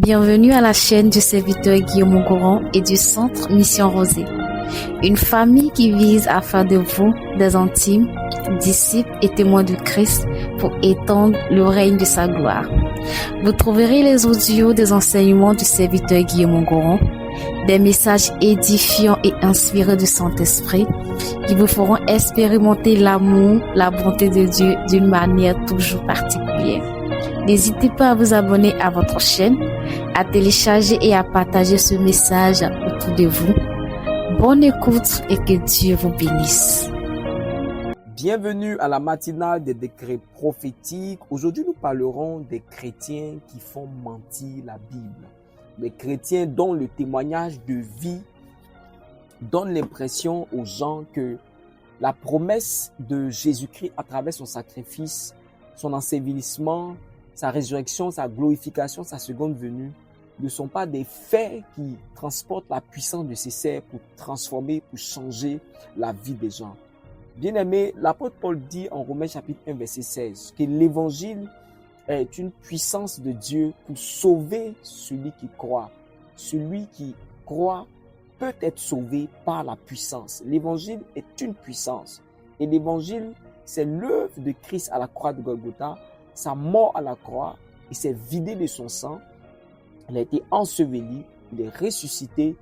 Bienvenue à la chaîne du serviteur Guillaume Goron et du Centre Mission Rosée. Une famille qui vise à faire de vous des intimes, disciples et témoins de Christ pour étendre le règne de sa gloire. Vous trouverez les audios des enseignements du serviteur Guillaume Goron, des messages édifiants et inspirés du Saint-Esprit qui vous feront expérimenter l'amour, la bonté de Dieu d'une manière toujours particulière. N'hésitez pas à vous abonner à votre chaîne, à télécharger et à partager ce message autour de vous. Bonne écoute et que Dieu vous bénisse. Bienvenue à la matinale des décrets prophétiques. Aujourd'hui, nous parlerons des chrétiens qui font mentir la Bible. Des chrétiens dont le témoignage de vie donne l'impression aux gens que la promesse de Jésus-Christ à travers son sacrifice, son ensevelissement, sa résurrection, sa glorification, sa seconde venue, ne sont pas des faits qui transportent la puissance de ses serfs pour transformer, pour changer la vie des gens. Bien-aimé, l'apôtre Paul dit en Romains chapitre 1, verset 16, que l'évangile est une puissance de Dieu pour sauver celui qui croit. Celui qui croit peut être sauvé par la puissance. L'évangile est une puissance. Et l'évangile, c'est l'œuvre de Christ à la croix de Golgotha, sa mort à la croix, il s'est vidé de son sang, il a été enseveli, il est ressuscité,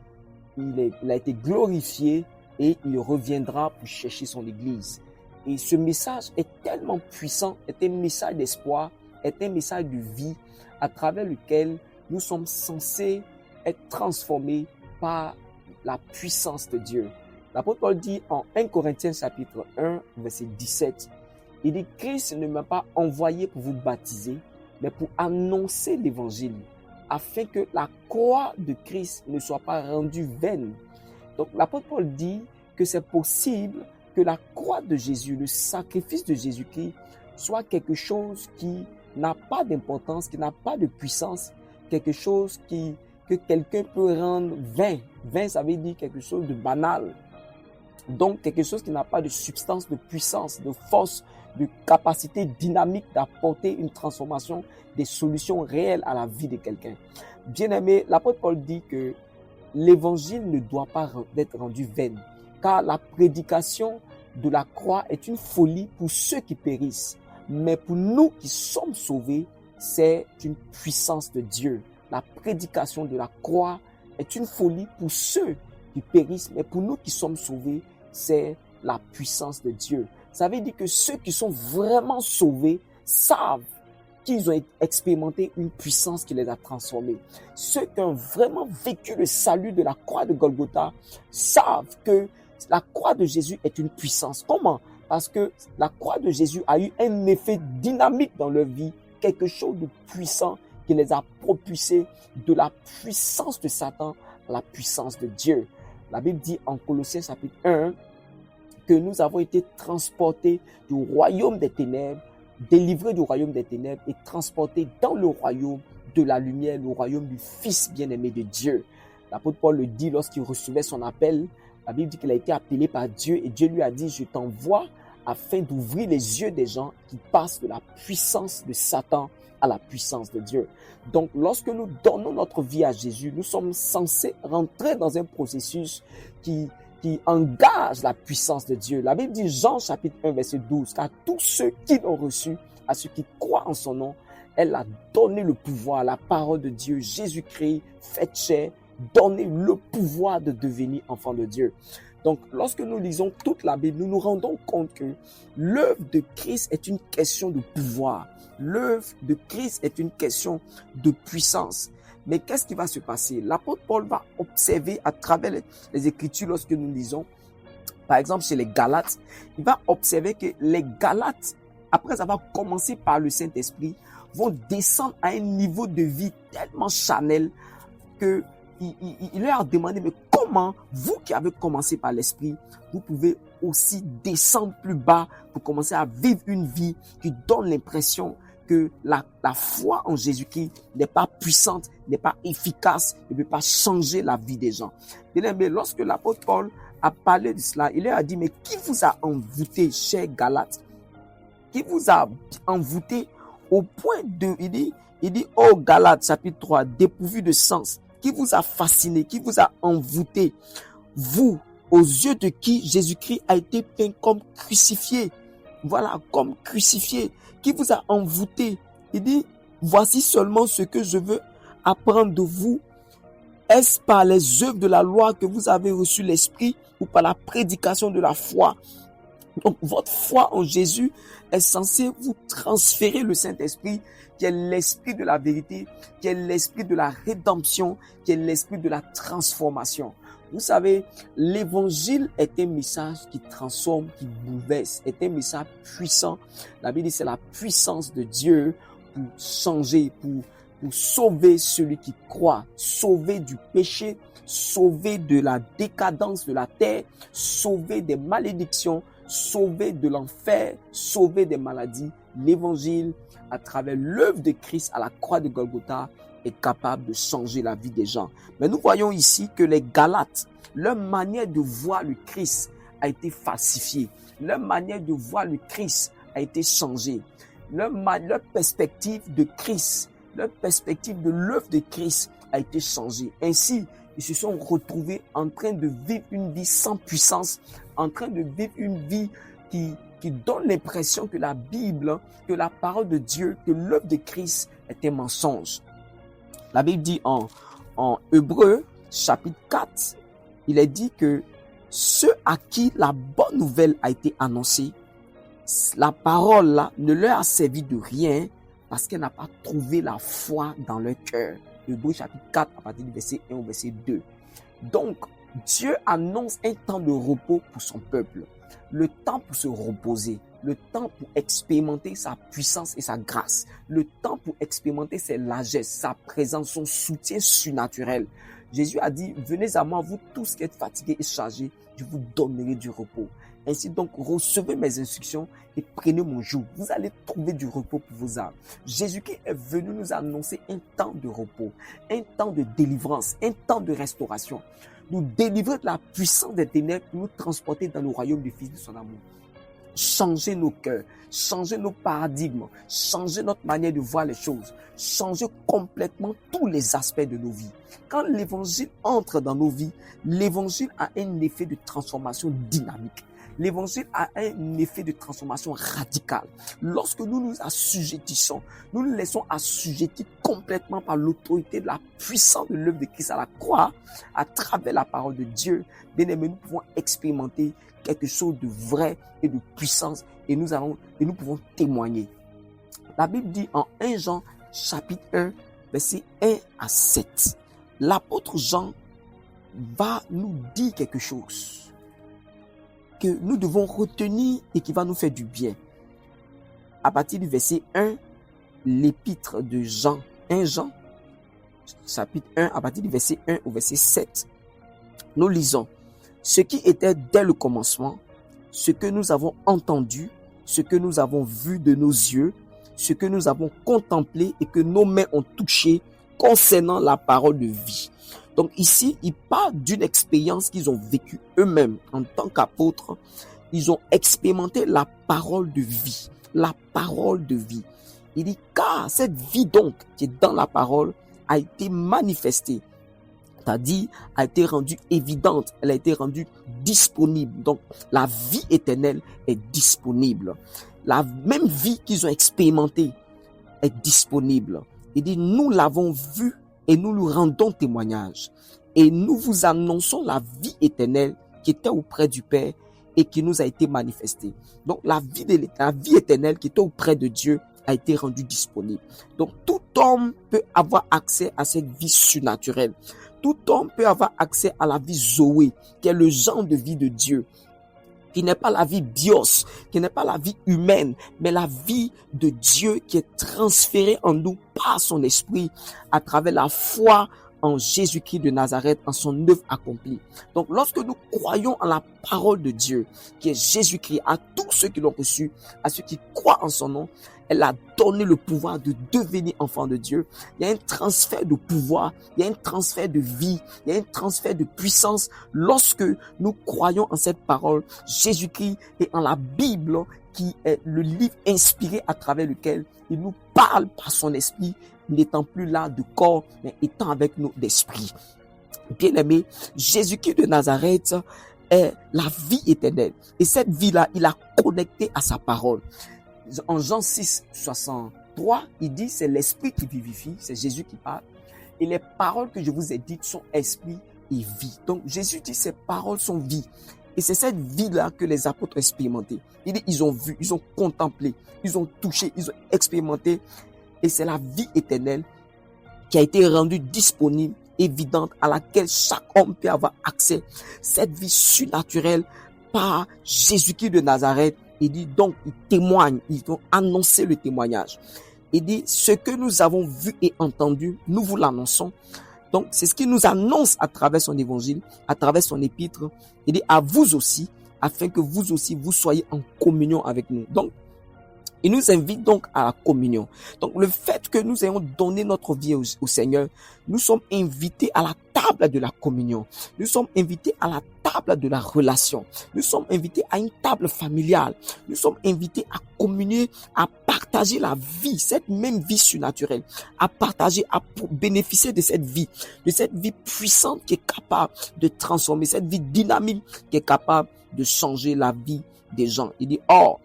il a été glorifié et il reviendra pour chercher son église. Et ce message est tellement puissant, est un message d'espoir, est un message de vie à travers lequel nous sommes censés être transformés par la puissance de Dieu. L'apôtre Paul dit en 1 Corinthiens chapitre 1, verset 17, il dit « Christ ne m'a pas envoyé pour vous baptiser, mais pour annoncer l'évangile, afin que la croix de Christ ne soit pas rendue vaine. » Donc l'apôtre Paul dit que c'est possible que la croix de Jésus, le sacrifice de Jésus-Christ, soit quelque chose qui n'a pas d'importance, qui n'a pas de puissance, quelque chose que quelqu'un peut rendre vain. Vain, ça veut dire quelque chose de banal. Donc, quelque chose qui n'a pas de substance, de puissance, de force, de capacité dynamique d'apporter une transformation, des solutions réelles à la vie de quelqu'un. Bien-aimé, l'apôtre Paul dit que l'évangile ne doit pas être rendu vain, car la prédication de la croix est une folie pour ceux qui périssent. Mais pour nous qui sommes sauvés, c'est une puissance de Dieu. La prédication de la croix est une folie pour ceux qui périssent, mais pour nous qui sommes sauvés, c'est la puissance de Dieu. Ça veut dire que ceux qui sont vraiment sauvés savent qu'ils ont expérimenté une puissance qui les a transformés. Ceux qui ont vraiment vécu le salut de la croix de Golgotha savent que la croix de Jésus est une puissance. Comment? Parce que la croix de Jésus a eu un effet dynamique dans leur vie, quelque chose de puissant qui les a propulsés de la puissance de Satan à la puissance de Dieu. La Bible dit en Colossiens chapitre 1 que nous avons été transportés du royaume des ténèbres, délivrés du royaume des ténèbres et transportés dans le royaume de la lumière, le royaume du Fils bien-aimé de Dieu. L'apôtre Paul le dit lorsqu'il recevait son appel. La Bible dit qu'il a été appelé par Dieu et Dieu lui a dit « Je t'envoie afin d'ouvrir les yeux des gens qui passent de la puissance de Satan à la puissance de Dieu. » Donc, lorsque nous donnons notre vie à Jésus, nous sommes censés rentrer dans un processus qui engage la puissance de Dieu. La Bible dit, Jean chapitre 1, verset 12, « Car tous ceux qui l'ont reçu, à ceux qui croient en son nom, elle a donné le pouvoir, la parole de Dieu, Jésus-Christ, fait chair, donné le pouvoir de devenir enfant de Dieu. » Donc, lorsque nous lisons toute la Bible, nous nous rendons compte que l'œuvre de Christ est une question de pouvoir. L'œuvre de Christ est une question de puissance. Mais qu'est-ce qui va se passer? L'apôtre Paul va observer à travers les Écritures lorsque nous lisons, par exemple chez les Galates, il va observer que les Galates, après avoir commencé par le Saint-Esprit, vont descendre à un niveau de vie tellement charnel que il leur a demandé, mais comment vous qui avez commencé par l'Esprit, vous pouvez aussi descendre plus bas pour commencer à vivre une vie qui donne l'impression que la foi en Jésus-Christ n'est pas puissante, n'est pas efficace, ne peut pas changer la vie des gens. Mais lorsque l'apôtre Paul a parlé de cela, il leur a dit, mais qui vous a envoûté, chers Galates? Qui vous a envoûté au point de, il dit, Il dit, oh Galates chapitre 3, dépourvu de sens, qui vous a fasciné, qui vous a envoûté, vous, aux yeux de qui Jésus-Christ a été peint comme crucifié. Voilà, comme crucifié, qui vous a envoûté. Il dit, voici seulement ce que je veux apprendre de vous. Est-ce par les œuvres de la loi que vous avez reçu l'Esprit ou par la prédication de la foi? Donc, votre foi en Jésus est censée vous transférer le Saint-Esprit, qui est l'Esprit de la vérité, qui est l'Esprit de la rédemption, qui est l'Esprit de la transformation. Vous savez, l'Évangile est un message qui transforme, qui bouleverse, est un message puissant. La Bible dit que c'est la puissance de Dieu pour changer, pour sauver celui qui croit, sauver du péché, sauver de la décadence de la terre, sauver des malédictions, sauver de l'enfer, sauver des maladies. L'évangile, à travers l'œuvre de Christ à la croix de Golgotha, est capable de changer la vie des gens. Mais nous voyons ici que les Galates, leur manière de voir le Christ a été falsifiée. Leur manière de voir le Christ a été changée. Leur perspective de Christ, leur perspective de l'œuvre de Christ a été changée. Ainsi, ils se sont retrouvés en train de vivre une vie sans puissance, en train de vivre une vie qui donne l'impression que la Bible, que la parole de Dieu, que l'œuvre de Christ est un mensonge. La Bible dit en Hébreux, chapitre 4, il est dit que ceux à qui la bonne nouvelle a été annoncée, la parole là ne leur a servi de rien parce qu'elle n'a pas trouvé la foi dans leur cœur. Hébreux chapitre 4, à partir du verset 1 au verset 2. Donc, Dieu annonce un temps de repos pour son peuple. Le temps pour se reposer, le temps pour expérimenter sa puissance et sa grâce, le temps pour expérimenter ses largesses, sa présence, son soutien surnaturel. Jésus a dit, venez à moi, vous tous qui êtes fatigués et chargés, je vous donnerai du repos. Ainsi donc, recevez mes instructions et prenez mon joug. Vous allez trouver du repos pour vos âmes. Jésus-Christ est venu nous annoncer un temps de repos, un temps de délivrance, un temps de restauration. Nous délivrer de la puissance des ténèbres pour nous transporter dans le royaume du Fils de son amour. Changer nos cœurs, changer nos paradigmes, changer notre manière de voir les choses, changer complètement tous les aspects de nos vies. Quand l'évangile entre dans nos vies, l'évangile a un effet de transformation dynamique. L'évangile a un effet de transformation radicale. Lorsque nous nous assujettissons, nous nous laissons assujettir complètement par l'autorité de la puissance de l'œuvre de Christ à la croix, à travers la parole de Dieu, bien aimé, nous pouvons expérimenter quelque chose de vrai et de puissance et nous pouvons témoigner. La Bible dit en 1 Jean chapitre 1, verset 1 à 7, l'apôtre Jean va nous dire quelque chose que nous devons retenir et qui va nous faire du bien. À partir du verset 1, l'épître de Jean, 1 Jean, chapitre 1, à partir du verset 1 au verset 7, nous lisons ce qui était dès le commencement, ce que nous avons entendu, ce que nous avons vu de nos yeux, ce que nous avons contemplé et que nos mains ont touché concernant la parole de vie. Donc ici, il parle d'une expérience qu'ils ont vécue eux-mêmes en tant qu'apôtres. Ils ont expérimenté la parole de vie. La parole de vie. Il dit, car cette vie donc qui est dans la parole a été manifestée. C'est-à-dire, a été rendue évidente. Elle a été rendue disponible. Donc, la vie éternelle est disponible. La même vie qu'ils ont expérimentée est disponible. Il dit, nous l'avons vue et nous lui rendons témoignage. Et nous vous annonçons la vie éternelle qui était auprès du Père et qui nous a été manifestée. Donc la vie éternelle qui était auprès de Dieu a été rendue disponible. Donc tout homme peut avoir accès à cette vie surnaturelle. Tout homme peut avoir accès à la vie Zoé, qui est le genre de vie de Dieu, qui n'est pas la vie bios, qui n'est pas la vie humaine, mais la vie de Dieu qui est transférée en nous par son esprit à travers la foi en Jésus-Christ de Nazareth, en son œuvre accomplie. Donc, lorsque nous croyons en la parole de Dieu, qui est Jésus-Christ, à tous ceux qui l'ont reçu, à ceux qui croient en son nom, elle a donné le pouvoir de devenir enfant de Dieu. Il y a un transfert de pouvoir, il y a un transfert de vie, il y a un transfert de puissance. Lorsque nous croyons en cette parole, Jésus-Christ est en la Bible, qui est le livre inspiré à travers lequel il nous parle par son esprit n'étant plus là de corps, mais étant avec nous d'esprit. Bien-aimé, Jésus-Christ de Nazareth est la vie éternelle. Et cette vie-là, il a connecté à sa parole. En Jean 6, 63, il dit, c'est l'esprit qui vivifie, c'est Jésus qui parle. Et les paroles que je vous ai dites sont esprit et vie. Donc Jésus dit, ces paroles sont vie. Et c'est cette vie-là que les apôtres ont expérimenté. Il dit, ils ont vu, ils ont contemplé, ils ont touché, ils ont expérimenté. Et c'est la vie éternelle qui a été rendue disponible, évidente, à laquelle chaque homme peut avoir accès. Cette vie surnaturelle par Jésus-Christ de Nazareth. Il dit donc, ils témoignent, ils ont annoncé le témoignage. Il dit, ce que nous avons vu et entendu, nous vous l'annonçons. Donc, c'est ce qu'il nous annonce à travers son évangile, à travers son épître. Il dit à vous aussi, afin que vous aussi, vous soyez en communion avec nous. Donc, il nous invite donc à la communion. Donc, le fait que nous ayons donné notre vie au Seigneur, nous sommes invités à la table de la communion. Nous sommes invités à la table de la relation. Nous sommes invités à une table familiale. Nous sommes invités à communier, à partager la vie, cette même vie surnaturelle, à partager, à bénéficier de cette vie puissante qui est capable de transformer, cette vie dynamique qui est capable de changer la vie des gens. Il dit, or,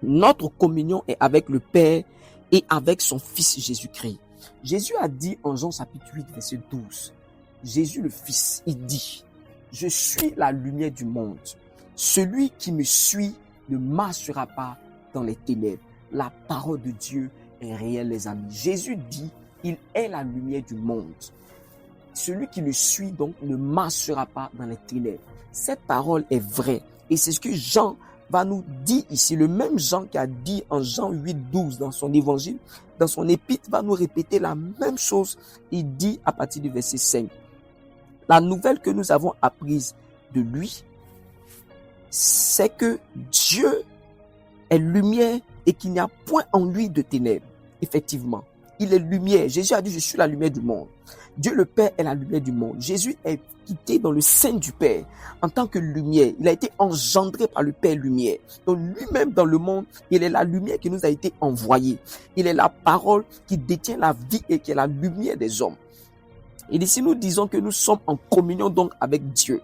notre communion est avec le Père et avec son Fils Jésus-Christ. Jésus a dit en Jean chapitre 8, verset 12, Jésus le Fils, il dit, je suis la lumière du monde. Celui qui me suit ne marchera pas dans les ténèbres. La parole de Dieu est réelle, les amis. Jésus dit, il est la lumière du monde. Celui qui le suit donc ne marchera pas dans les ténèbres. Cette parole est vraie. Et c'est ce que Jean va nous dire ici. Le même Jean qui a dit en Jean 8, 12 dans son évangile, dans son épître, va nous répéter la même chose. Il dit à partir du verset 5. La nouvelle que nous avons apprise de lui, c'est que Dieu est lumière et qu'il n'y a point en lui de ténèbres. Effectivement, il est lumière. Jésus a dit, je suis la lumière du monde. Dieu le Père est la lumière du monde. Jésus est quitté dans le sein du Père en tant que lumière. Il a été engendré par le Père lumière. Donc lui-même dans le monde, il est la lumière qui nous a été envoyée. Il est la parole qui détient la vie et qui est la lumière des hommes. Et ici nous disons que nous sommes en communion donc avec Dieu,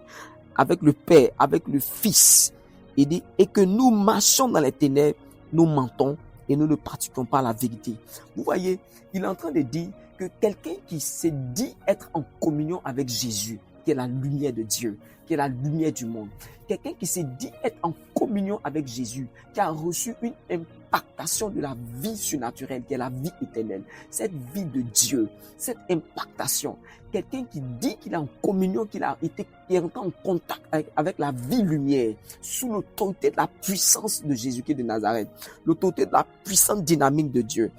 avec le Père, avec le Fils. Il dit, et que nous marchons dans les ténèbres, nous mentons et nous ne pratiquons pas la vérité. Vous voyez, il est en train de dire que quelqu'un qui s'est dit être en communion avec Jésus, qui est la lumière de Dieu, qui est la lumière du monde, quelqu'un qui s'est dit être en communion avec Jésus, qui a reçu une impactation de la vie surnaturelle, qui est la vie éternelle, cette vie de Dieu, cette impactation, quelqu'un qui dit qu'il est en communion, qui est en contact avec la vie lumière, sous l'autorité de la puissance de Jésus-Christ de Nazareth, l'autorité de la puissante dynamique de Dieu,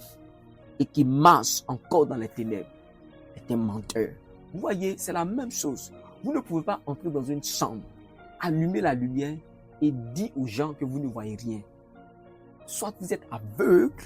et qui marche encore dans les ténèbres, est un menteur. Vous voyez, c'est la même chose. Vous ne pouvez pas entrer dans une chambre, allumer la lumière et dire aux gens que vous ne voyez rien. Soit vous êtes aveugle,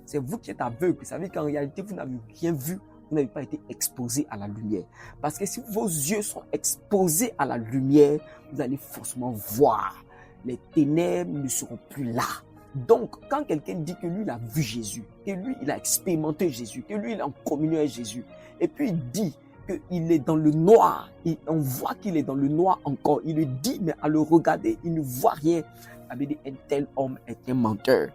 c'est vous qui êtes aveugle. Ça veut dire qu'en réalité, vous n'avez rien vu, vous n'avez pas été exposé à la lumière. Parce que si vos yeux sont exposés à la lumière, vous allez forcément voir. Les ténèbres ne seront plus là. Donc, quand quelqu'un dit que lui, il a vu Jésus, que lui, il a expérimenté Jésus, que lui, il est en communion avec Jésus, et puis il dit qu'il est dans le noir, et on voit qu'il est dans le noir encore, il le dit, mais à le regarder, il ne voit rien. La Bible dit, un tel homme est un menteur.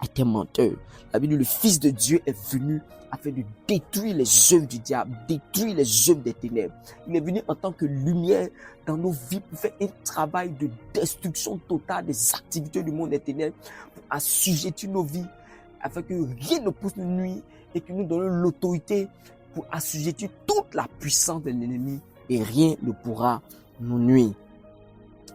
Est un menteur. La Bible dit, le Fils de Dieu est venu afin de détruire les œuvres du diable, détruire les œuvres des ténèbres. Il est venu en tant que lumière dans nos vies pour faire un travail de destruction totale des activités du monde des ténèbres, pour assujettir nos vies, afin que rien ne puisse nous nuire et que nous donnons l'autorité pour assujettir toute la puissance de l'ennemi et rien ne pourra nous nuire.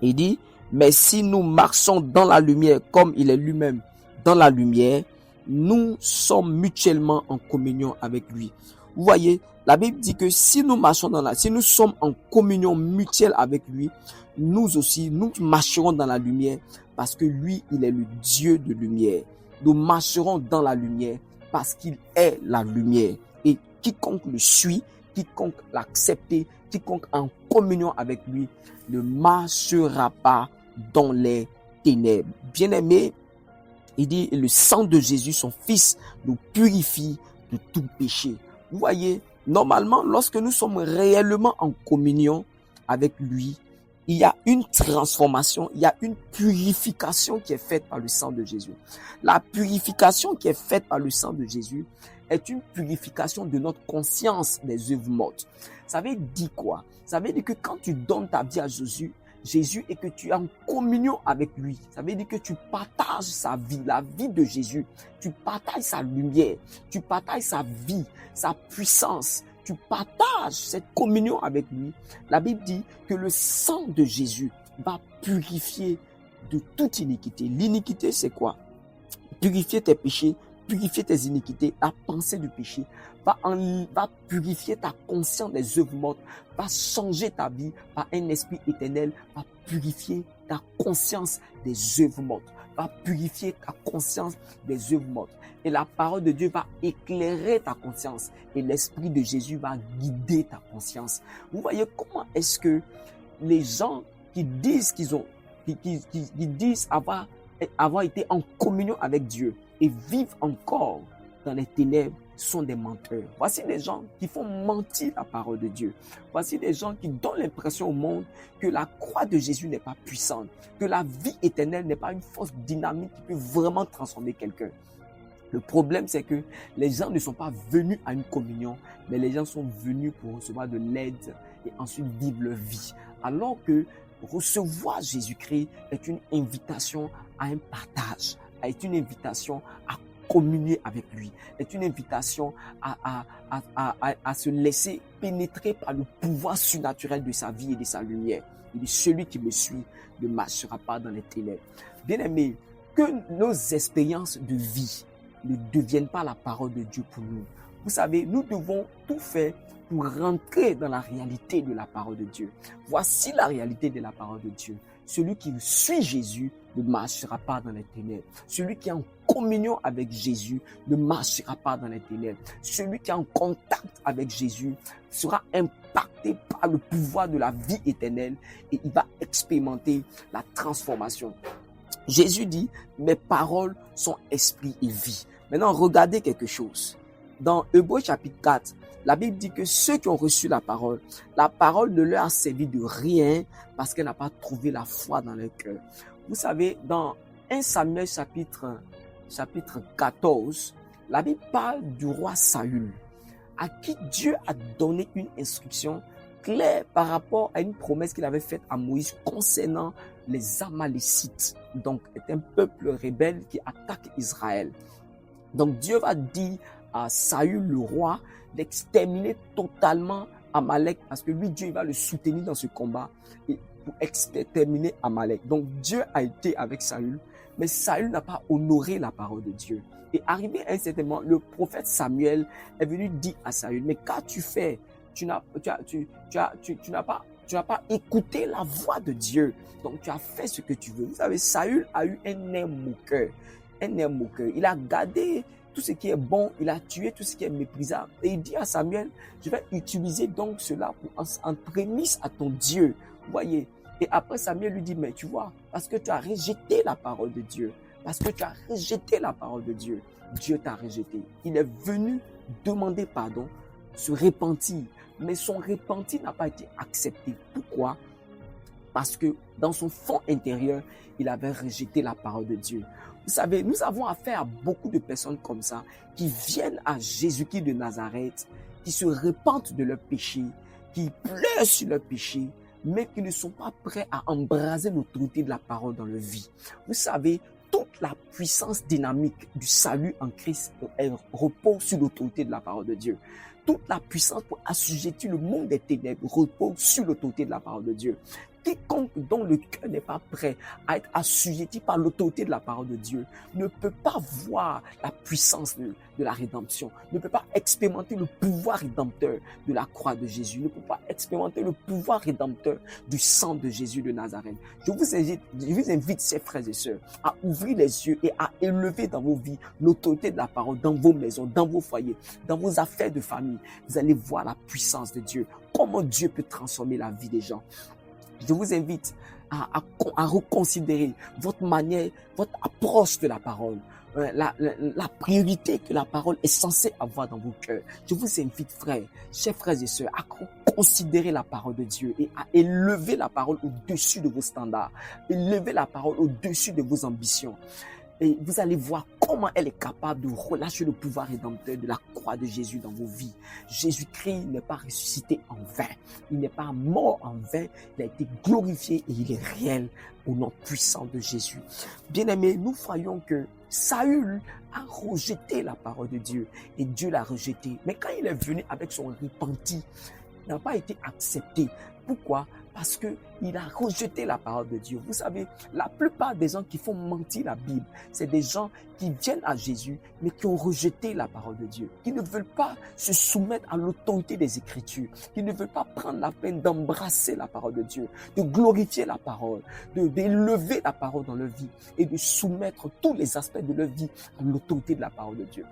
Il dit, mais si nous marchons dans la lumière comme il est lui-même dans la lumière, nous sommes mutuellement en communion avec lui. Vous voyez, la Bible dit que si nous marchons si nous sommes en communion mutuelle avec lui, nous aussi, nous marcherons dans la lumière parce que lui, il est le Dieu de lumière. Nous marcherons dans la lumière parce qu'il est la lumière. Et quiconque le suit, quiconque l'accepte, quiconque en communion avec lui, ne marchera pas dans les ténèbres. Bien-aimé, il dit, le sang de Jésus, son Fils, nous purifie de tout péché. Vous voyez, normalement, lorsque nous sommes réellement en communion avec lui, il y a une transformation, il y a une purification qui est faite par le sang de Jésus. La purification qui est faite par le sang de Jésus est une purification de notre conscience des œuvres mortes. Ça veut dire quoi? Ça veut dire que quand tu donnes ta vie à Jésus et que tu es en communion avec lui, ça veut dire que tu partages sa vie, la vie de Jésus. Tu partages sa lumière, tu partages sa vie, sa puissance. Tu partages cette communion avec lui. La Bible dit que le sang de Jésus va purifier de toute iniquité. L'iniquité, c'est quoi? Purifier tes péchés, purifier tes iniquités, la pensée du péché, va purifier ta conscience des œuvres mortes, va changer ta vie par un esprit éternel, va purifier ta conscience des œuvres mortes, va purifier ta conscience des œuvres mortes. Et la parole de Dieu va éclairer ta conscience et l'esprit de Jésus va guider ta conscience. Vous voyez comment est-ce que les gens qui disent qui disent avoir été en communion avec Dieu et vivent encore dans les ténèbres sont des menteurs. Voici des gens qui font mentir la parole de Dieu. Voici des gens qui donnent l'impression au monde que la croix de Jésus n'est pas puissante, que la vie éternelle n'est pas une force dynamique qui peut vraiment transformer quelqu'un. Le problème, c'est que les gens ne sont pas venus à une communion, mais les gens sont venus pour recevoir de l'aide et ensuite vivre leur vie. Alors que recevoir Jésus-Christ est une invitation à un partage, est une invitation à communier avec lui, est une invitation à se laisser pénétrer par le pouvoir surnaturel de sa vie et de sa lumière. Il dit, celui qui me suit ne marchera pas dans les ténèbres. Bien-aimés, que nos expériences de vie ne deviennent pas la parole de Dieu pour nous. Vous savez, nous devons tout faire pour rentrer dans la réalité de la parole de Dieu. Voici la réalité de la parole de Dieu. Celui qui suit Jésus ne marchera pas dans les ténèbres. Celui qui est en communion avec Jésus ne marchera pas dans les ténèbres. Celui qui est en contact avec Jésus sera impacté par le pouvoir de la vie éternelle et il va expérimenter la transformation. Jésus dit, mes paroles sont esprit et vie. Maintenant, regardez quelque chose. Dans Hébreux chapitre 4, la Bible dit que ceux qui ont reçu la parole ne leur a servi de rien parce qu'elle n'a pas trouvé la foi dans leur cœur. Vous savez, dans 1 Samuel chapitre 14, la Bible parle du roi Saül, à qui Dieu a donné une instruction claire par rapport à une promesse qu'il avait faite à Moïse concernant les Amalécites. Donc, c'est un peuple rebelle qui attaque Israël. Donc, Dieu va dire à Saül, le roi, d'exterminer totalement Amalek parce que lui, Dieu va le soutenir dans ce combat et pour exterminer Amalek. Donc, Dieu a été avec Saül, mais Saül n'a pas honoré la parole de Dieu. Et arrivé à un certain moment, le prophète Samuel est venu dire à Saül, mais qu'as-tu fait? Tu n'as pas écouté la voix de Dieu. Donc, tu as fait ce que tu veux. Vous savez, Saül a eu un air moqueur. Il a gardé tout ce qui est bon, il a tué tout ce qui est méprisable. Et il dit à Samuel, je vais utiliser donc cela en prémisse à ton Dieu. Vous voyez? Et après, Samuel lui dit, mais tu vois, parce que tu as rejeté la parole de Dieu, Dieu t'a rejeté. Il est venu demander pardon, se repentir, mais son repentir n'a pas été accepté. Pourquoi? Parce que dans son fond intérieur, il avait rejeté la parole de Dieu. Vous savez, nous avons affaire à beaucoup de personnes comme ça qui viennent à Jésus-Christ de Nazareth, qui se repentent de leurs péchés, qui pleurent sur leurs péchés, mais qui ne sont pas prêts à embraser l'autorité de la parole dans leur vie. Vous savez, toute la puissance dynamique du salut en Christ repose sur l'autorité de la parole de Dieu. Toute la puissance pour assujettir le monde des ténèbres repose sur l'autorité de la parole de Dieu. Quiconque dont le cœur n'est pas prêt à être assujetti par l'autorité de la parole de Dieu ne peut pas voir la puissance de la rédemption, ne peut pas expérimenter le pouvoir rédempteur de la croix de Jésus, ne peut pas expérimenter le pouvoir rédempteur du sang de Jésus de Nazareth. Je vous invite, chers frères et sœurs, à ouvrir les yeux et à élever dans vos vies l'autorité de la parole dans vos maisons, dans vos foyers, dans vos affaires de famille. Vous allez voir la puissance de Dieu, comment Dieu peut transformer la vie des gens. Je vous invite à reconsidérer votre manière, votre approche de la parole. la priorité que la parole est censée avoir dans vos cœurs. Je vous invite, frères, chers frères et sœurs, à considérer la parole de Dieu et à élever la parole au-dessus de vos standards, élever la parole au-dessus de vos ambitions. Et vous allez voir comment elle est capable de relâcher le pouvoir rédempteur de la croix de Jésus dans vos vies. Jésus-Christ n'est pas ressuscité en vain. Il n'est pas mort en vain. Il a été glorifié et il est réel au nom puissant de Jésus. Bien-aimés, nous croyons que Saül a rejeté la parole de Dieu et Dieu l'a rejeté. Mais quand il est venu avec son repenti, il n'a pas été accepté. Pourquoi? Parce qu'il a rejeté la parole de Dieu. Vous savez, la plupart des gens qui font mentir la Bible, c'est des gens qui viennent à Jésus, mais qui ont rejeté la parole de Dieu, qui ne veulent pas se soumettre à l'autorité des Écritures, qui ne veulent pas prendre la peine d'embrasser la parole de Dieu, de glorifier la parole, d'élever la parole dans leur vie et de soumettre tous les aspects de leur vie à l'autorité de la parole de Dieu.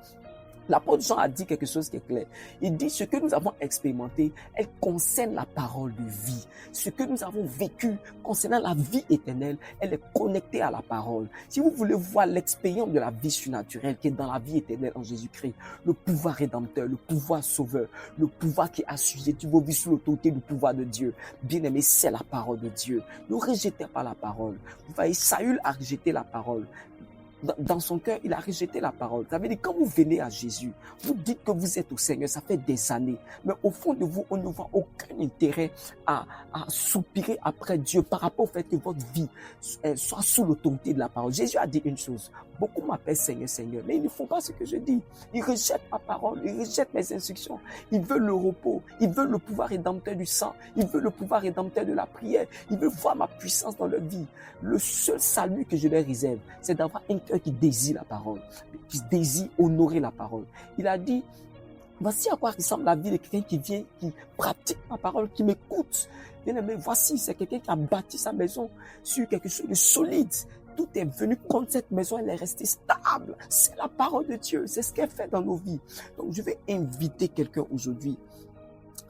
L'apôtre Jean a dit quelque chose qui est clair. Il dit ce que nous avons expérimenté, elle concerne la parole de vie. Ce que nous avons vécu concernant la vie éternelle, elle est connectée à la parole. Si vous voulez voir l'expérience de la vie surnaturelle qui est dans la vie éternelle en Jésus-Christ, le pouvoir rédempteur, le pouvoir sauveur, le pouvoir qui assujettit vos vies sous l'autorité du pouvoir de Dieu, bien aimé, c'est la parole de Dieu. Ne rejetez pas la parole. Vous voyez, Saül a rejeté la parole. Dans son cœur, il a rejeté la parole. Ça veut dire, quand vous venez à Jésus, vous dites que vous êtes au Seigneur, ça fait des années. Mais au fond de vous, on ne voit aucun intérêt à soupirer après Dieu par rapport au fait que votre vie soit sous l'autorité de la parole. Jésus a dit une chose. Beaucoup m'appellent Seigneur, Seigneur, mais ils ne font pas ce que je dis. Ils rejettent ma parole, ils rejettent mes instructions. Ils veulent le repos, ils veulent le pouvoir rédempteur du sang, ils veulent le pouvoir rédempteur de la prière, ils veulent voir ma puissance dans leur vie. Le seul salut que je leur réserve, c'est d'avoir un cœur qui désire la parole, qui désire honorer la parole. Il a dit, voici à quoi ressemble la vie de quelqu'un qui vient, qui pratique ma parole, qui m'écoute. Bien aimé, voici, c'est quelqu'un qui a bâti sa maison sur quelque chose de solide. Tout est venu contre cette maison, elle est restée stable. C'est la parole de Dieu, c'est ce qu'elle fait dans nos vies. Donc je vais inviter quelqu'un aujourd'hui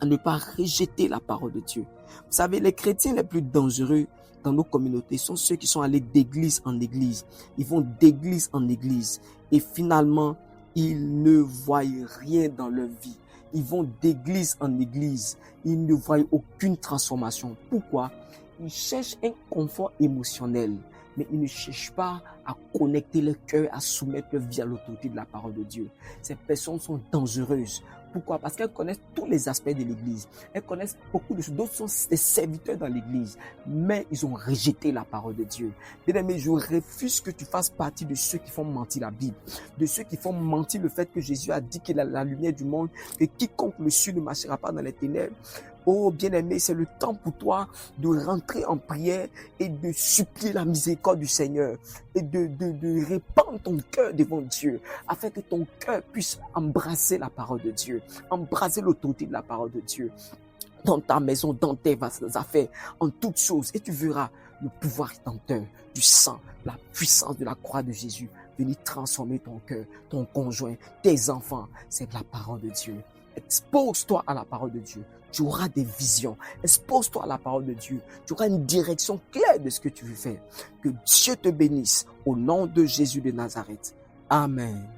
à ne pas rejeter la parole de Dieu. Vous savez, les chrétiens les plus dangereux dans nos communautés sont ceux qui sont allés d'église en église. Ils vont d'église en église et finalement, ils ne voient rien dans leur vie. Ils vont d'église en église, ils ne voient aucune transformation. Pourquoi? Ils cherchent un confort émotionnel, mais ils ne cherchent pas à connecter leur cœur, à soumettre leur vie à l'autorité de la parole de Dieu. Ces personnes sont dangereuses. Pourquoi? Parce qu'elles connaissent tous les aspects de l'église. Elles connaissent beaucoup de choses. D'autres sont des serviteurs dans l'église, mais ils ont rejeté la parole de Dieu. Bien-aimé, je refuse que tu fasses partie de ceux qui font mentir la Bible, de ceux qui font mentir le fait que Jésus a dit qu'il est la lumière du monde, que quiconque le suit ne marchera pas dans les ténèbres. Oh, bien-aimé, c'est le temps pour toi de rentrer en prière et de supplier la miséricorde du Seigneur et de répandre ton cœur devant Dieu afin que ton cœur puisse embrasser la parole de Dieu, embrasser l'autorité de la parole de Dieu dans ta maison, dans tes affaires, en toutes choses. Et tu verras le pouvoir rédempteur du sang, la puissance de la croix de Jésus venir transformer ton cœur, ton conjoint, tes enfants. C'est la parole de Dieu. Expose-toi à la parole de Dieu. Tu auras des visions. Expose-toi à la parole de Dieu. Tu auras une direction claire de ce que tu veux faire. Que Dieu te bénisse au nom de Jésus de Nazareth. Amen.